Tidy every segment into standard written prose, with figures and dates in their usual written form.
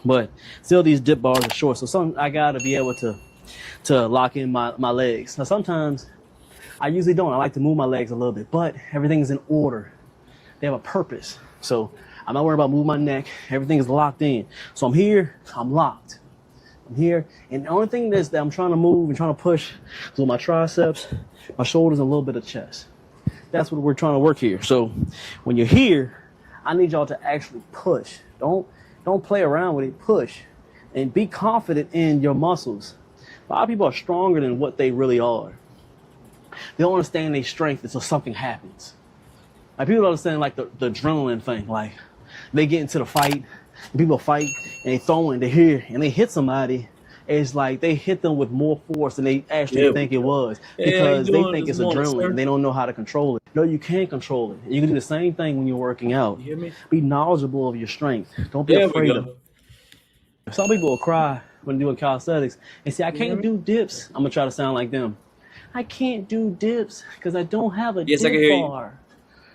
But still, these dip bars are short, so I gotta be able to lock in my legs. Now sometimes I usually don't. I like to move my legs a little bit, but everything is in order. They have a purpose. So I'm not worried about moving my neck. Everything is locked in. So I'm here, I'm locked. I'm here, and the only thing that I'm trying to move and trying to push is with my triceps, my shoulders, and a little bit of chest. That's what we're trying to work here. So when you're here, I need y'all to actually push. Don't play around with it. Push, and be confident in your muscles. A lot of people are stronger than what they really are. They don't understand their strength until something happens. Like people don't understand like the adrenaline thing. Like they get into the fight, and people fight, and they throw and they hear, and they hit somebody. It's like they hit them with more force than they actually think it was, because they think it's adrenaline and they don't know how to control it. No, you can't control it. You can do the same thing when you're working out. You hear me? Be knowledgeable of your strength. Don't be afraid of it. Some people will cry when doing calisthenics and say, I can't do dips. I'm going to try to sound like them. I can't do dips because I don't have a dip bar.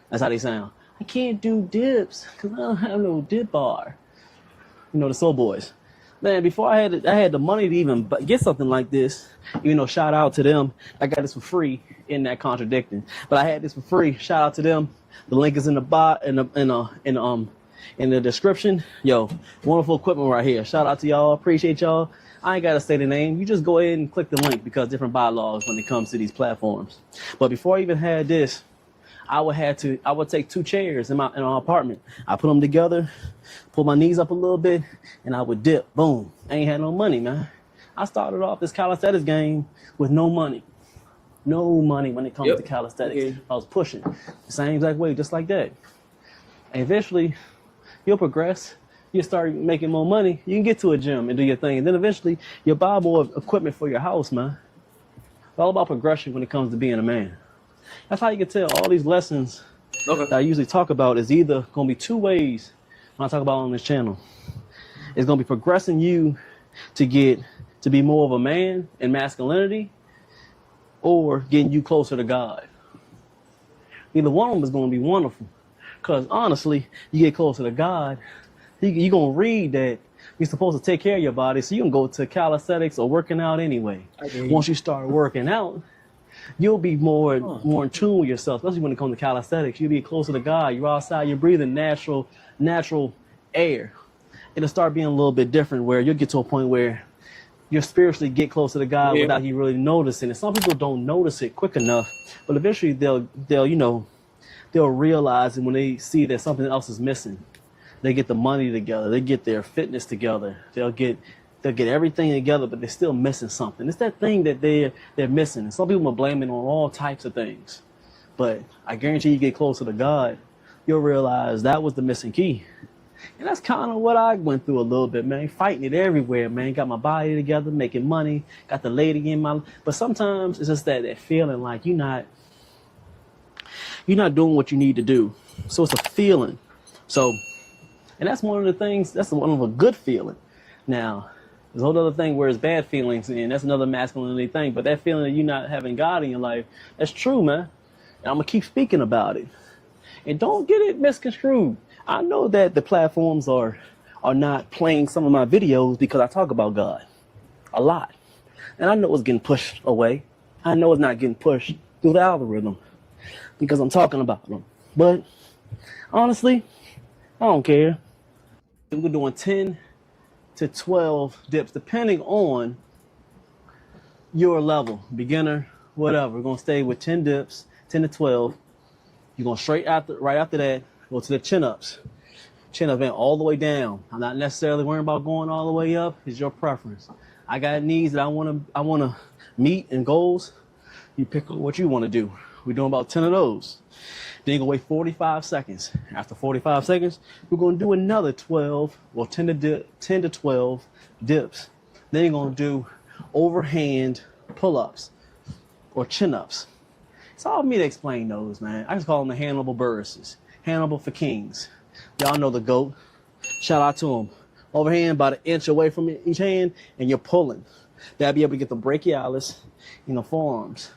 That's how they sound. I can't do dips because I don't have no dip bar. You know, the soul boys. Man, before I had the money to even get something like this, you know, shout out to them. I got this for free, in that contradicting. But I had this for free. Shout out to them. The link is in the in the description. Yo, wonderful equipment right here. Shout out to y'all. Appreciate y'all. I ain't got to say the name. You just go ahead and click the link because different bylaws when it comes to these platforms. But before I even had this, I would take 2 chairs in my apartment. I put them together, pull my knees up a little bit, and I would dip. Boom. I ain't had no money, man. I started off this calisthenics game with no money. No money when it comes to calisthenics. I was pushing the same exact way, just like that. And eventually, you'll progress. You start making more money. You can get to a gym and do your thing. And then eventually, you'll buy more equipment for your house, man. It's all about progression when it comes to being a man. That's how you can tell all these lessons that I usually talk about is either going to be 2 ways when I talk about on this channel. It's going to be progressing you to be more of a man in masculinity, or getting you closer to God. Either one of them is going to be wonderful. Because honestly, you get closer to God, you're going to read that you're supposed to take care of your body, so you can go to calisthenics or working out anyway. Once you start working out, you'll be more in tune with yourself, especially when it comes to calisthenics. You'll be closer to God. You're outside, you're breathing natural air. It'll start being a little bit different, where you'll get to a point where you spiritually get closer to God without you really noticing it. Some people don't notice it quick enough, but eventually they'll realize it when they see that something else is missing. They get the money together, they get their fitness together, they'll get everything together, but they're still missing something. It's that thing that they're missing. And some people are blaming on all types of things, but I guarantee you get closer to God, you'll realize that was the missing key. And that's kind of what I went through a little bit, man. Fighting it everywhere, man. Got my body together, making money, got the lady in my... But sometimes it's just that feeling like you're not doing what you need to do. So it's a feeling. So, and that's one of the things, that's one of a good feeling. Now, there's a whole other thing where it's bad feelings, and that's another masculinity thing. But that feeling of you not having God in your life, that's true, man. And I'm going to keep speaking about it. And don't get it misconstrued. I know that the platforms are not playing some of my videos because I talk about God a lot. And I know it's getting pushed away. I know it's not getting pushed through the algorithm because I'm talking about them. But honestly, I don't care. We're doing 10 to 12 dips depending on your level, beginner, whatever. We're going to stay with 10 dips, 10 to 12. You're going right after that, go to the chin-ups. Chin-ups, man, all the way down. I'm not necessarily worrying about going all the way up. It's your preference. I got needs that I want to meet and goals. You pick what you want to do. We're doing about 10 of those. Then you're going to wait 45 seconds. After 45 seconds, we're going to do another 12, well, 10 to 12 dips. Then you're going to do overhand pull-ups or chin-ups. It's all me to explain those, man. I just call them the Hannibal Burris's. Hannibal for kings. Y'all know the GOAT. Shout out to him. Overhand about 1 inch away from each hand, and you're pulling. That'll be able to get the brachialis in the forearms.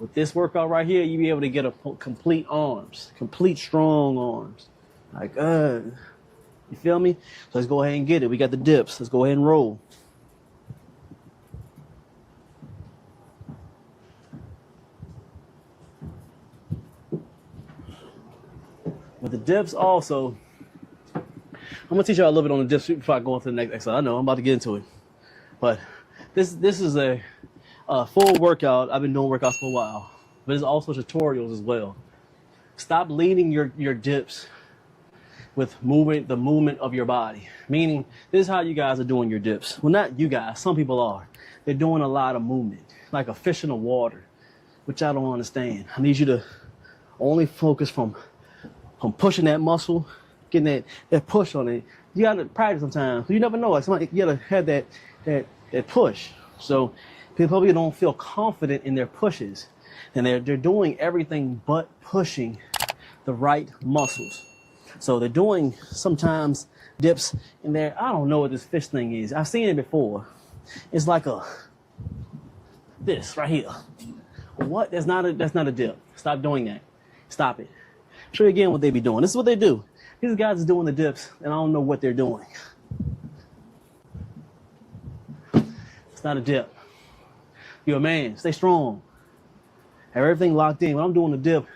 With this workout right here, you'll be able to get a complete arms, complete strong arms. Like, you You feel me? So let's go ahead and get it. We got the dips. Let's go ahead and roll. With the dips also, I'm gonna teach y'all a little bit on the dips before I go on to the next exercise. I know I'm about to get into it, but this is a full workout. I've been doing workouts for a while, but there's also tutorials as well. Stop leading your dips with the movement of your body. Meaning, this is how you guys are doing your dips. Well, not you guys. Some people are. They're doing a lot of movement, like a fish in the water, which I don't understand. I need you to only focus from pushing that muscle, getting that push on it. You gotta practice sometimes. You never know. Like somebody, you gotta have that push. So people probably don't feel confident in their pushes, and they're doing everything but pushing the right muscles. So they're doing sometimes dips in there. I don't know what this fish thing is. I've seen it before. It's like this right here. What? That's not a dip. Stop doing that. Stop it. Show you again what they be doing. This is what they do. These guys are doing the dips, and I don't know what they're doing. It's not a dip. You're a man. Stay strong. Have everything locked in. When I'm doing the dip,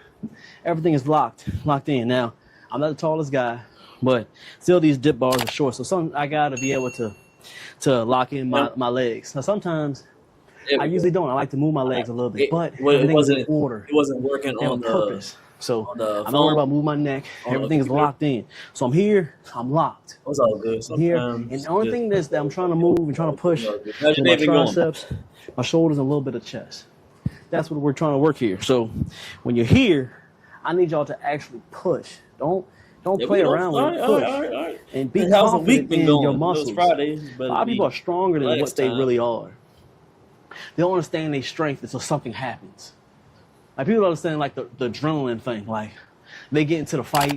everything is locked in. Now, I'm not the tallest guy, but still these dip bars are short. So I gotta be able to lock in my legs. Now sometimes I usually don't. I like to move my legs a little bit, but everything's in order. It wasn't working on purpose. So I'm not worried about moving my neck. Everything is locked in. So I'm here. I'm locked. It was all good. I'm here, and the only thing that I'm trying to move and trying to push is my triceps, my shoulders, and a little bit of chest. That's what we're trying to work here. So when you're here, I need y'all to actually push. Don't play around with it. Push. All right. And be confident in your muscles. A lot of people are stronger than what they really are. They don't understand their strength until something happens. Like people don't understand like the adrenaline thing. Like they get into the fight,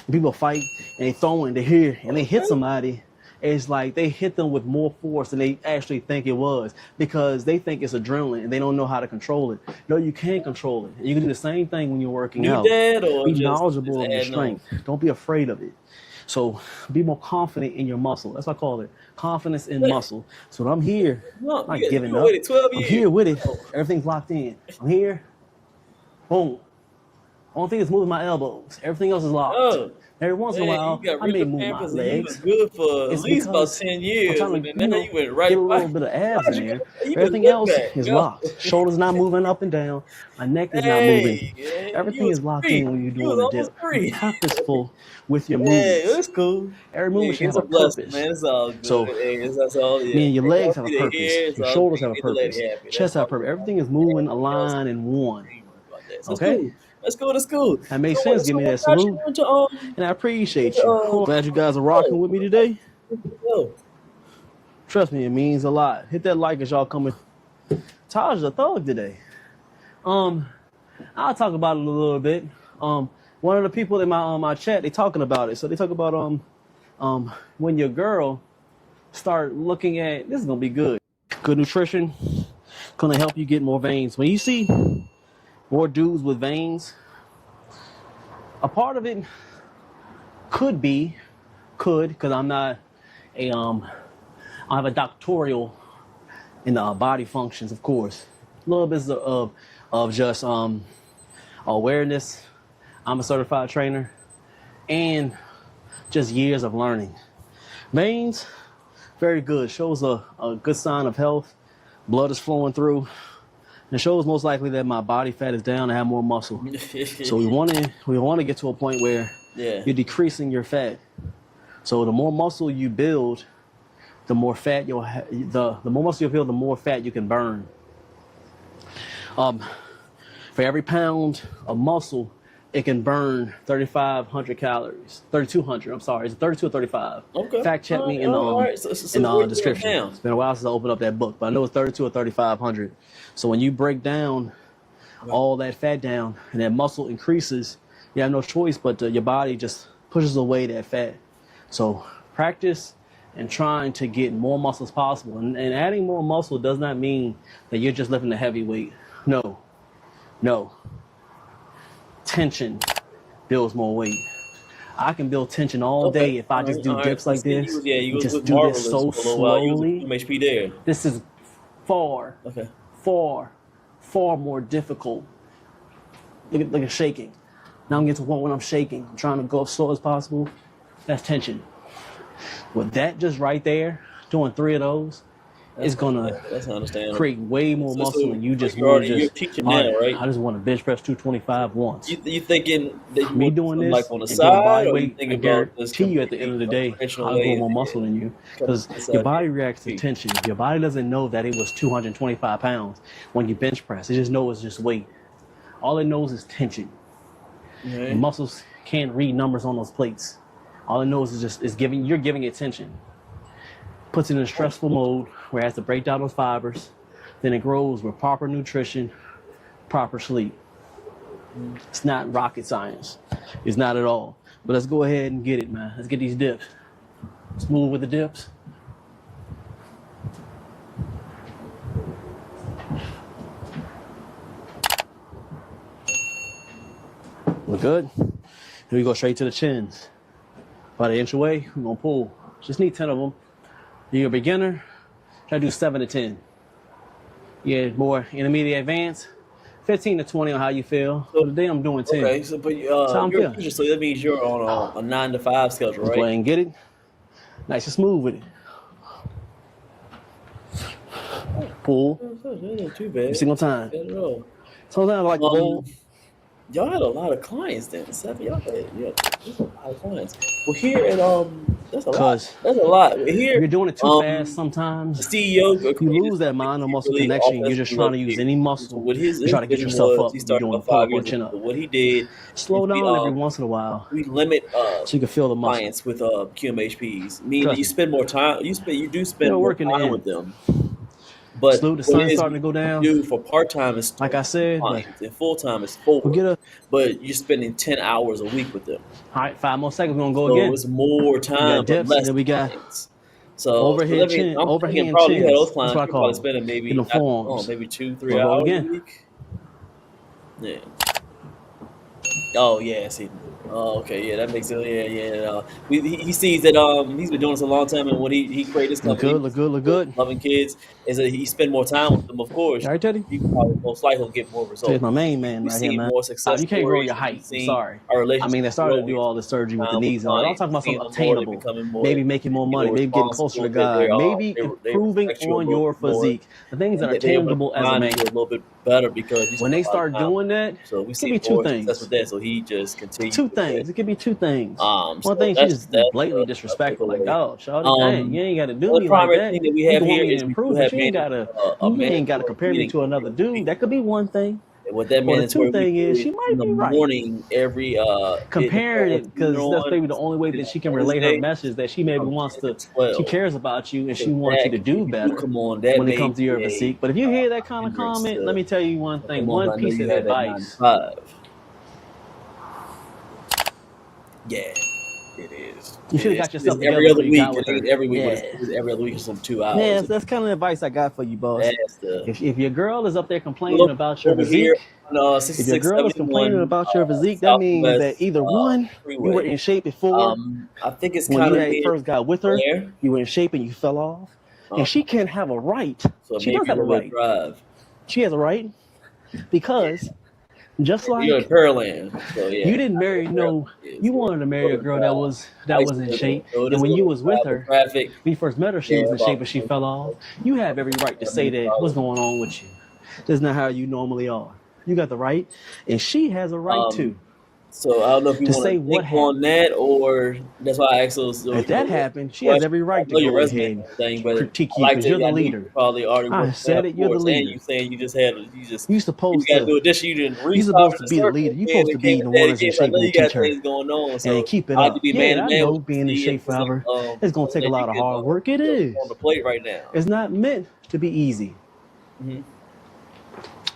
and people fight, and they throw in, they hear, and they hit somebody. It's like they hit them with more force than they actually think it was because they think it's adrenaline and they don't know how to control it. No, you can't control it. You can do the same thing when you're working out. Be knowledgeable of your strength. Don't be afraid of it. So be more confident in your muscle. That's what I call it. Confidence in muscle. So when I'm here, I'm not giving up. I'm here with it. Everything's locked in. I'm here. Boom. Only thing is moving my elbows. Everything else is locked. Every once in a while, I may move my legs. Good for at least about 10 years. I'm trying to you went right get a little bit of abs in there. Everything else is locked. Shoulders not moving up and down. My neck is not moving. Everything is locked in when you're doing the dip. Be purposeful with your movements. That's cool. Every movement should have a purpose. Man, it's all good. So, that's all, meaning your legs have a purpose. Your shoulders have a purpose. Chest have a purpose. Everything is moving, aligned, and one. Okay? Let's go to school. That makes sense. Give me that salute. And I appreciate you. Glad you guys are rocking with me today. Trust me, it means a lot. Hit that like as y'all coming. Taj's a thug today. I'll talk about it a little bit. One of the people in my chat, they talking about it. So they talk about when your girl start looking at, this is gonna be good. Good nutrition, gonna help you get more veins. When you see more dudes with veins, a part of it could, because I'm not I have a doctoral in body functions, of course. A little bit of just awareness. I'm a certified trainer, and just years of learning. Veins, very good. Shows a good sign of health. Blood is flowing through. And it shows most likely that my body fat is down and I have more muscle. So we want to get to a point where you're decreasing your fat. So the more muscle you build, the more fat you'll the more muscle you build, the more fat you can burn. For every pound of muscle, it can burn 3,500 calories. 3,200. I'm sorry. Is it 32 or 35? Okay. Fact check me in the description. It's been a while since I opened up that book, but I know it's 32 or 3,500. So when you break down all that fat down and that muscle increases, you have no choice but your body just pushes away that fat. So practice and trying to get more muscle as possible. And adding more muscle does not mean that you're just lifting a heavy weight. No. Tension builds more weight. I can build tension all day if I just do dips like this. You was just with do Marvelous this so for a little while. You was slowly. with QMHP there. This is far more difficult. Look at shaking. Now I'm getting to one when I'm shaking. I'm trying to go as slow as possible. That's tension. With that just right there, doing 3 of those, it's gonna create way more muscle than you just want to just. You're teaching now, right? I just want to bench press 225 once. You thinking that me doing this like on the and side, body or weight? you I guarantee you at the end of the day, I'll go more muscle than you because your body reacts to tension. Your body doesn't know that it was 225 pounds when you bench press. It just knows it's just weight. All it knows is tension. The muscles can't read numbers on those plates. All it knows is you're giving it tension. Puts it in a stressful mode where it has to break down those fibers. Then it grows with proper nutrition, proper sleep. It's not rocket science. It's not at all. But let's go ahead and get it, man. Let's get these dips. Let's move with the dips. Look good. Here we go straight to the chins. About an inch away, we're gonna pull. Just need 10 of them. You're a beginner, try to do 7 to 10. Yeah, more intermediate advanced, 15 to 20 on how you feel. So today I'm doing 10. Okay, so but you're a teacher, so that means you're on a 9 to 5 schedule, right? Let's go ahead and get it. Nice and smooth with it. Pull. Not too bad. Every single time. Sometimes I like to pull. Y'all had a lot of clients then. 7, y'all had there's a lot of clients. Well, here at that's a lot. That's a lot. Here, you're doing it too fast sometimes. The CEO, you lose that mind or muscle connection. You're just trying to use any muscle. With his try to get yourself up. He started doing about 5 years years ago. ago. What he did, slow down every once in a while. We limit so you can feel the muscle. clients with QMHPs. Meaning you spend more time. You do spend more time with them. But the sun's starting to go down. Dude, for part time is like I said, and full time is 4. But you're spending 10 hours a week with them. All right, 5 more seconds. We're gonna go again. It's more time, but less. We got so overhead chin, overhand probably chins. Had those clients. That's what I call spending maybe maybe 2-3 hours a week. Yeah. Oh yeah, see. Oh, okay, yeah, that makes it. Yeah. He sees that he's been doing this a long time, and when he created this company, look good. Loving kids is that he spend more time with them. Of course, all right, Teddy. You probably most likely will get more results. He's my main man right here, man. More success. You can't grow your height. I'm sorry. I mean, they started to do all the surgery with the knees. I'm talking about something obtainable. Maybe making more money. Maybe getting closer to God. Maybe improving on your physique. The things that are tangible as a man. A little bit better because when they start doing that, so we it could be 2 things. That's what that. So he just continues. 2 things. It could be 2 things. One so thing she's blatantly disrespectful. Like, oh, shawty, dang, you ain't got to do me like that. Thing that we have you here is improve, but you ain't got to compare me to another dude. That could be one thing. What that means the 2 thing is she might be right. Morning, every comparing it because that's maybe the only way that she can relay her message that she maybe wants to. She cares about you and she wants you to do better when it comes to your physique. But if you hear that kind of comment, let me tell you one thing. One piece of advice. Yeah, it is. You should have got yourself together every other week. Every week. Every other week is some 2 hours. Yeah, that's kind of the advice I got for you, boss. If your girl is up there complaining about your physique, if your girl is complaining about your physique, that means that either one, you were in shape before. I think it's when you first got with her, you were in shape and you fell off. And she can have a right. She does have a right. She has a right because. Just like you're in Pearland, so yeah. You didn't marry you wanted to marry a girl that was in shape, and when you was with her, when you first met her, she was in shape, but she fell off. You have every right to say that. What's going on with you? That's not how you normally are. You got the right, and she has a right too. So I don't know if you want to think on that, or that's why I asked those. If that happened, she has every right to go ahead and critique you because you're the leader. I said it. You're the leader. You saying you just had you supposed to do addition. You didn't. You're supposed to be the leader. You're supposed to be the one that's in shape and teach her and keep it up. Yeah, I know being in shape forever. It's gonna take a lot of hard work. It is on the plate right now. It's not meant to be easy.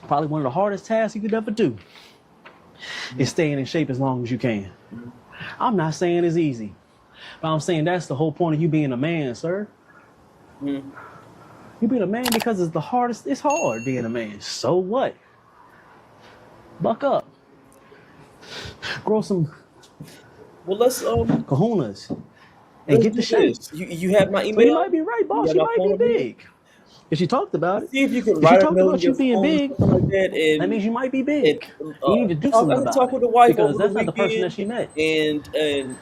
Probably one of the hardest tasks you could ever do. Is staying in shape as long as you can. I'm not saying it's easy, but I'm saying that's the whole point of you being a man, sir. You being a man because it's the hardest. It's hard being a man. So what? Buck up. Grow some Well, let's kahunas and let's get do the shape. this. You have my email. So you might be right, boss. have She my might phone be number? big. If she talked about it, See if you can if she write a talked note about in you your being phone or big, something like that, and that means you might be big. and, You need to do I something can about talk it with the wife because over that's the not the person that weekend, she met. and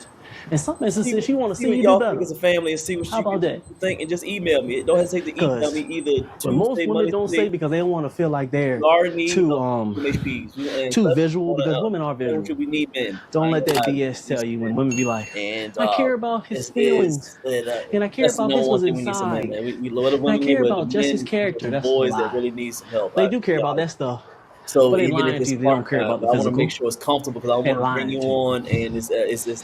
In some instances, she want to see what you do y'all better. think as a family, and see what How about that? you think, and just email me. Don't hesitate to email Because me either what most Tuesday, women Monday, don't say Tuesday. because they don't want to feel like they're We already need too HPs, and too especially visual, because women are visual. we need men. Don't I let ain't that gonna lie, BS tell you when women be like, and I care about his feelings, and I care that's the about number his one what's thing we need some men, inside, man. We love the and I women, care but the about just his men, character. the That's a boys that lie. really need some help. They do care about that stuff, So but they even if lying to it's you. They don't part care time, about the I want to make physical. sure it's comfortable because I They want to bring lying you to you. on, and it's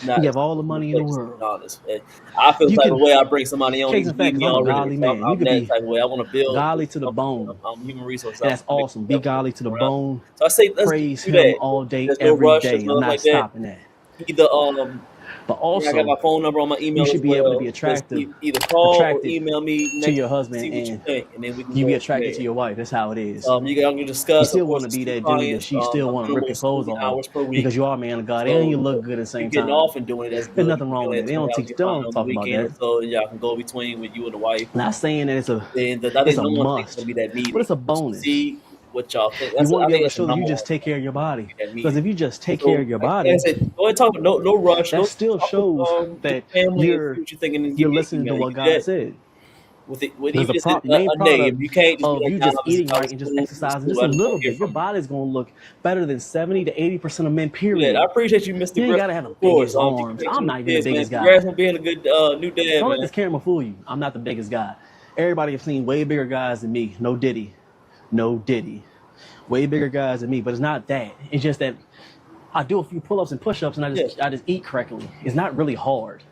not. You It's have all the not money in the place, to world. be honest. And I feel the You type of can, way I bring somebody on, case you in fact, need because me I'm a already. godly So man. You I'm could that be type of way. I want to build godly this to the company. bone. I'm human resources. And I that's want to make awesome. sure Be that godly to the around. bone. So I say let's Praise do him that. all day, There's no every rush. There's day. I'm nothing not like that. stopping that. Either But I got also, my phone number on my you email as should be able to be well. Just attractive, either call or attracted email me to next your week to see husband, what you and think, and then we can you be go from attracted there. to your wife. That's how it is. You can You discuss, of still course, want to it's be two that dude that clients. she still I'm want to doing rip more your clothes 70 off hours per because week. you are a man of God and you So look good at the if you're same getting time. off and doing it, that's There's good. nothing You wrong feel with that. that They 20 don't hours, teach. you're They fine don't on the talk about that. weekend. So y'all can go between with you and the wife. Not saying that it's a And I it's think a no one thinks it's must, gonna be that but meeting. it's a Just to bonus. see what y'all think. You want to I be think able to that's the show that you number one just take thing. care of your body. That Because meeting. if you just take care So of your like I body, said, go ahead and talk. No rush. that Go still talk with shows your that family and see what you're thinking, and give you're me an listening to email. You what can do God that said. with Because even the just main a name. product You can't just be of like, you nah, just this is eating how right it's and just cool. It's exercising cool. just a I just want little to hear bit, your from you. body's gonna look better than 70 to 80% of men. Yeah, I Period. appreciate you, Mr. You ain't Griffin. gotta have the Of course, biggest you can arms. take I'm some of not the even the kids, man. biggest guy. Congrats on being a good new dad, Don't let man. this camera fool you. I'm not the biggest guy. Everybody have seen way bigger guys than me. No diddy. No diddy. Way bigger guys than me. But it's not that. It's just that I do a few pull-ups and push-ups and I just eat correctly. It's not really hard.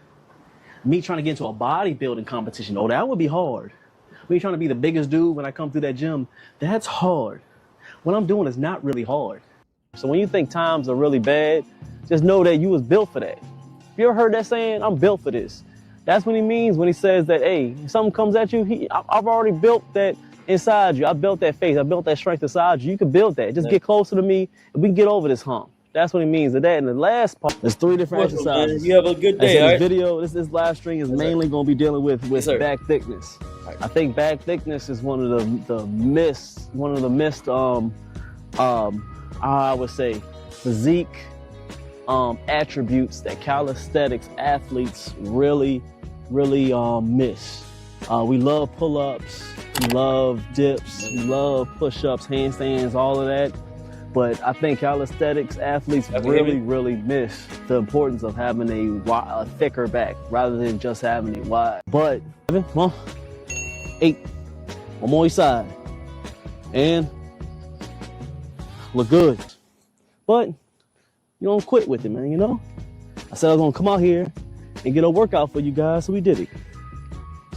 Me trying to get into a bodybuilding competition, oh, that would be hard. Me trying to be the biggest dude when I come through that gym, that's hard. What I'm doing is not really hard. So when you think times are really bad, just know that you was built for that. You ever heard that saying, I'm built for this? That's what he means when he says that, hey, if something comes at you, I've already built that inside you. I built that faith. I built that strength inside you. You can build that. Just get closer to me and we can get over this hump. That's what he means to that. And the last part, there's 3 different Welcome, man. exercises. You have a good I day, said all this right? video, this live stream is mainly going to be dealing with back thickness. I think back thickness is one of the missed, I would say, physique attributes that calisthenics athletes really miss. We love pull-ups, we love dips, we love push-ups, handstands, all of that. But I think calisthenics athletes really miss the importance of having a thicker back rather than just having it wide. But 7, come on, 8, one more each side, and look good. But you don't quit with it, man, you know? I said I was gonna come out here and get a workout for you guys, so we did it.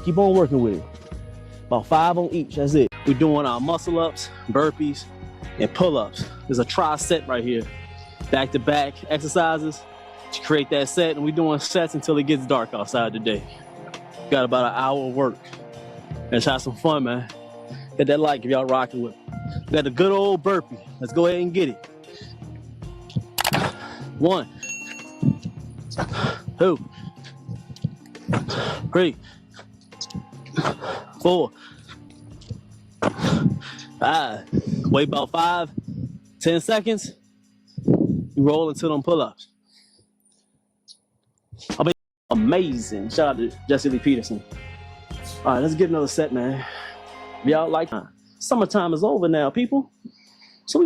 Keep on working with it. About 5 on each, that's it. We're doing our muscle ups, burpees, and pull-ups. There's a tri-set right here. Back-to-back exercises to create that set, and we're doing sets until it gets dark outside today. Got about an hour of work. Let's have some fun, man. Hit that like if y'all rocking with me. Got the good old burpee. Let's go ahead and get it. 1, 2, 3, 4, 5. Wait about 5, 10 seconds. You roll into them pull-ups. I'll be amazing. Shout out to Jesse Lee Peterson. All right, let's get another set, man. Y'all like summertime is over now, people. So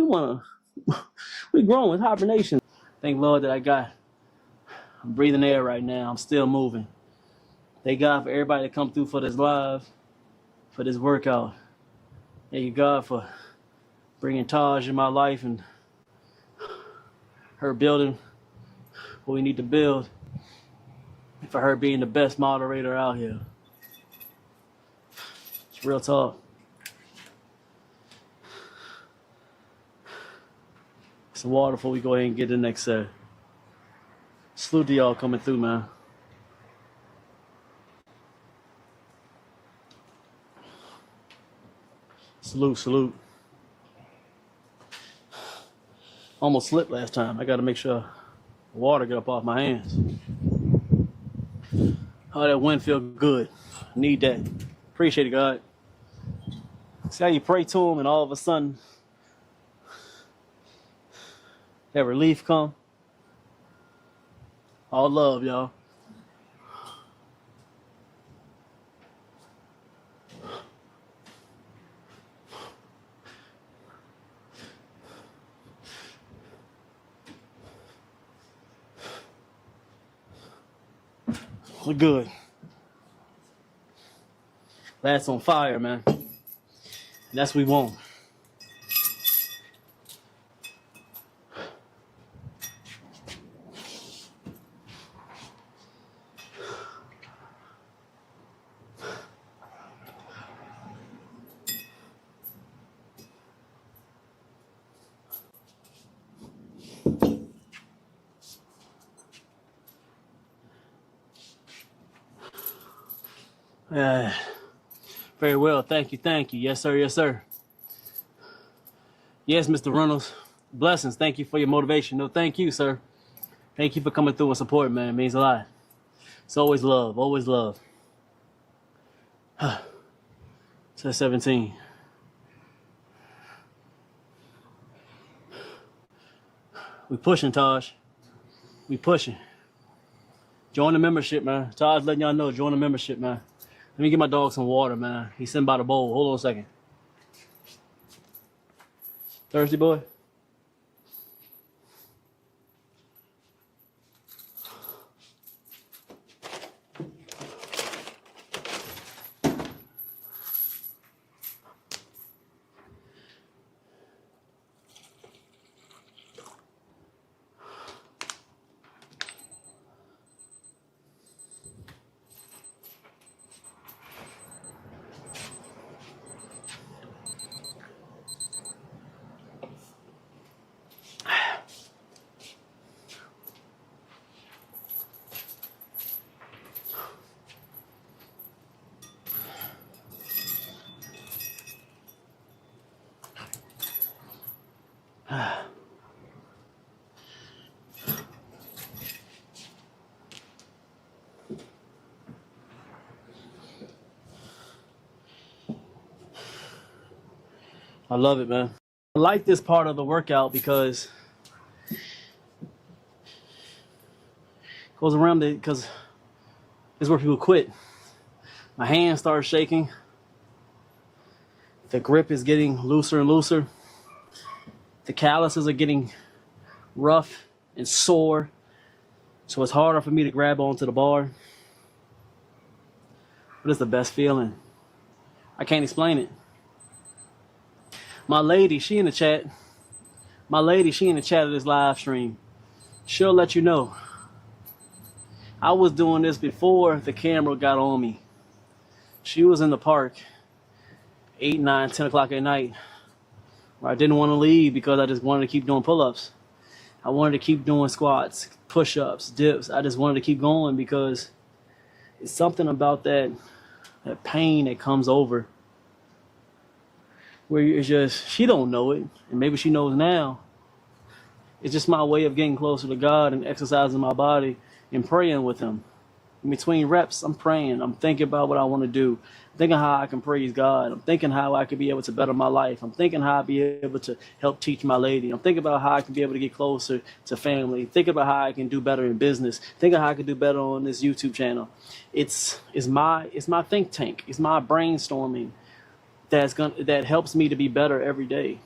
we growing, hibernation. Thank Lord that I'm breathing air right now. I'm still moving. Thank God for everybody that come through for this live, for this workout. Thank you, God, for bringing Taj in my life and her building what we need to build, and for her being the best moderator out here. It's real talk. Some water before we go ahead and get the next set. Salute to y'all coming through, man. Salute. Almost slipped last time. I gotta make sure Water get up off my hands. Oh, that wind feel good. Need that. Appreciate it, God. See how you pray to him and all of a sudden that relief come? All love, y'all. Look good. That's on fire, man. That's what we want. Very well. Thank you. Thank you. Yes, sir. Yes, sir. Yes, Mr. Reynolds. Blessings. Thank you for your motivation. No, thank you, sir. Thank you for coming through and support, man. It means a lot. It's always love. Always love. To 17. We pushing, Taj. We pushing. Join the membership, man. Taj letting y'all know. Join the membership, man. Let me get my dog some water, man. He's sitting by the bowl. Hold on a second. Thirsty boy? I love it, man. I like this part of the workout because it goes around because it's where people quit. My hands start shaking. The grip is getting looser and looser. The calluses are getting rough and sore. So it's harder for me to grab onto the bar. But it's the best feeling. I can't explain it. My lady, she in the chat. My lady, she in the chat of this live stream. She'll let you know. I was doing this before the camera got on me. She was in the park 8, 9, 10 o'clock at night where I didn't want to leave because I just wanted to keep doing pull-ups. I wanted to keep doing squats, push-ups, dips. I just wanted to keep going because it's something about that pain that comes over where it's just, she don't know it, and maybe she knows now. It's just my way of getting closer to God and exercising my body and praying with him. In between reps, I'm praying. I'm thinking about what I want to do. I'm thinking how I can praise God. I'm thinking how I could be able to better my life. I'm thinking how I'll be able to help teach my lady. I'm thinking about how I can be able to get closer to family. Thinking about how I can do better in business. Thinking how I can do better on this YouTube channel. It's my think tank. It's my brainstorming that helps me to be better every day.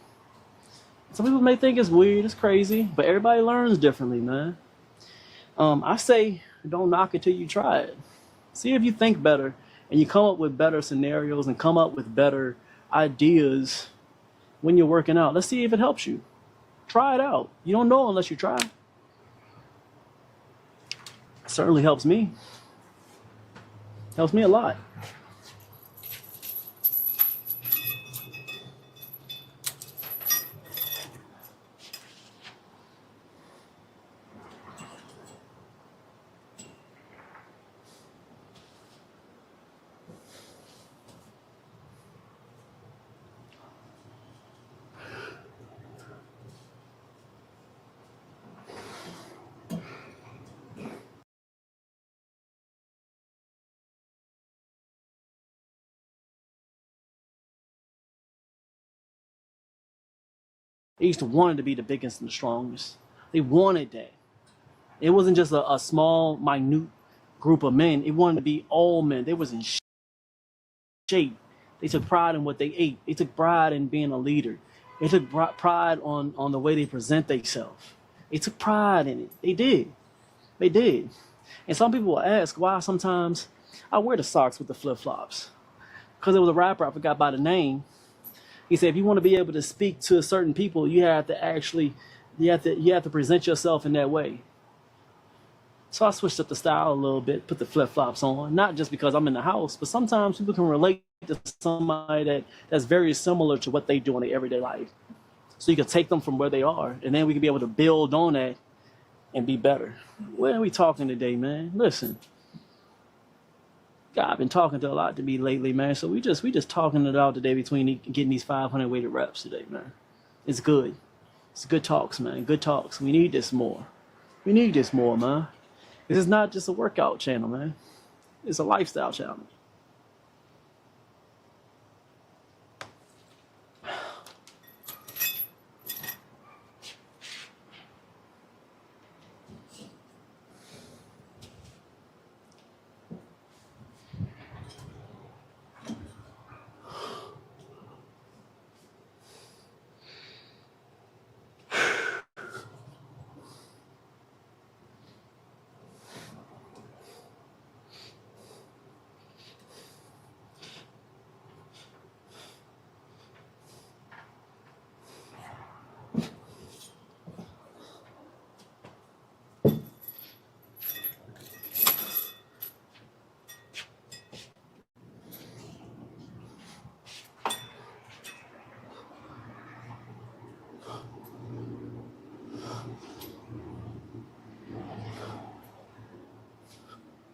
Some people may think it's weird, it's crazy, but everybody learns differently, man. I say don't knock it till you try it. See if you think better and you come up with better scenarios and come up with better ideas when you're working out. Let's see if it helps you. Try it out. You don't know unless you try. It certainly helps me. Helps me a lot. They used to want to be the biggest and the strongest. They wanted that. It wasn't just a small, minute group of men. It wanted to be all men. They was in shape. They took pride in what they ate. They took pride in being a leader. They took pride on the way they present themselves. They took pride in it. They did. They did. And some people will ask why sometimes I wear the socks with the flip-flops. Because there was a rapper, I forgot by the name. He said, if you want to be able to speak to certain people, you have to actually, you have to present yourself in that way. So I switched up the style a little bit, put the flip-flops on, not just because I'm in the house, but sometimes people can relate to somebody that's very similar to what they do in their everyday life. So you can take them from where they are, and then we can be able to build on that and be better. Where are we talking today, man? Listen. God, I've been talking to a lot to me lately, man. So we just talking it out today between getting these 500 weighted reps today, man. It's good. It's good talks, man. Good talks. We need this more. We need this more, man. This is not just a workout channel, man. It's a lifestyle channel.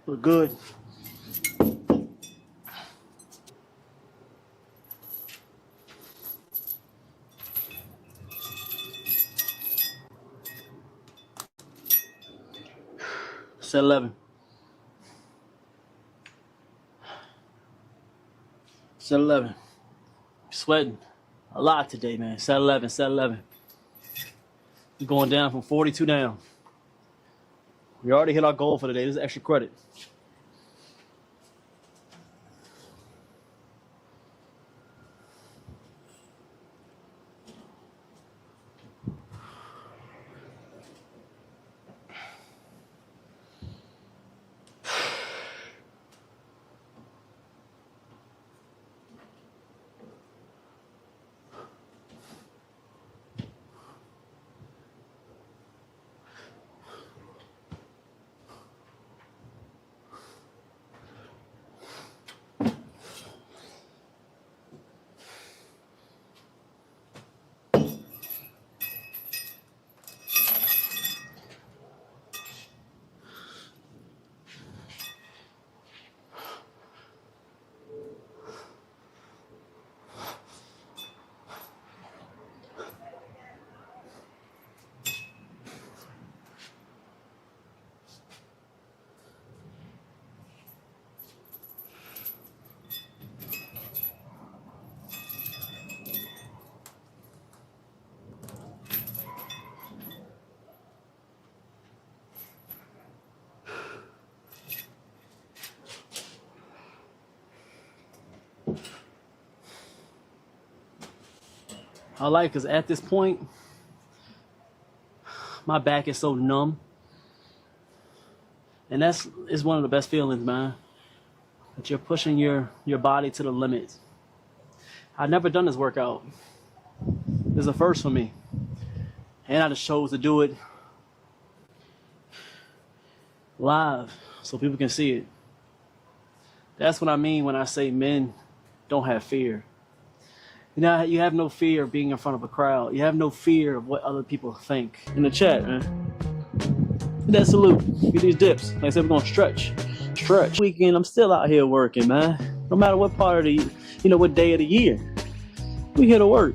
Look good. Set 11. Set 11. Sweating a lot today, man. Set 11, set 11. We're going down from 42 down. We already hit our goal for the day. This is extra credit. I like because at this point, my back is so numb. And it's one of the best feelings, man. That you're pushing your body to the limits. I've never done this workout. This is a first for me. And I just chose to do it live so people can see it. That's what I mean when I say men don't have fear. You know, you have no fear of being in front of a crowd. You have no fear of what other people think. In the chat, man. Hit that salute. Get these dips. Like I said, we're gonna stretch. Weekend, I'm still out here working, man. No matter what part of the, what day of the year. We here to work.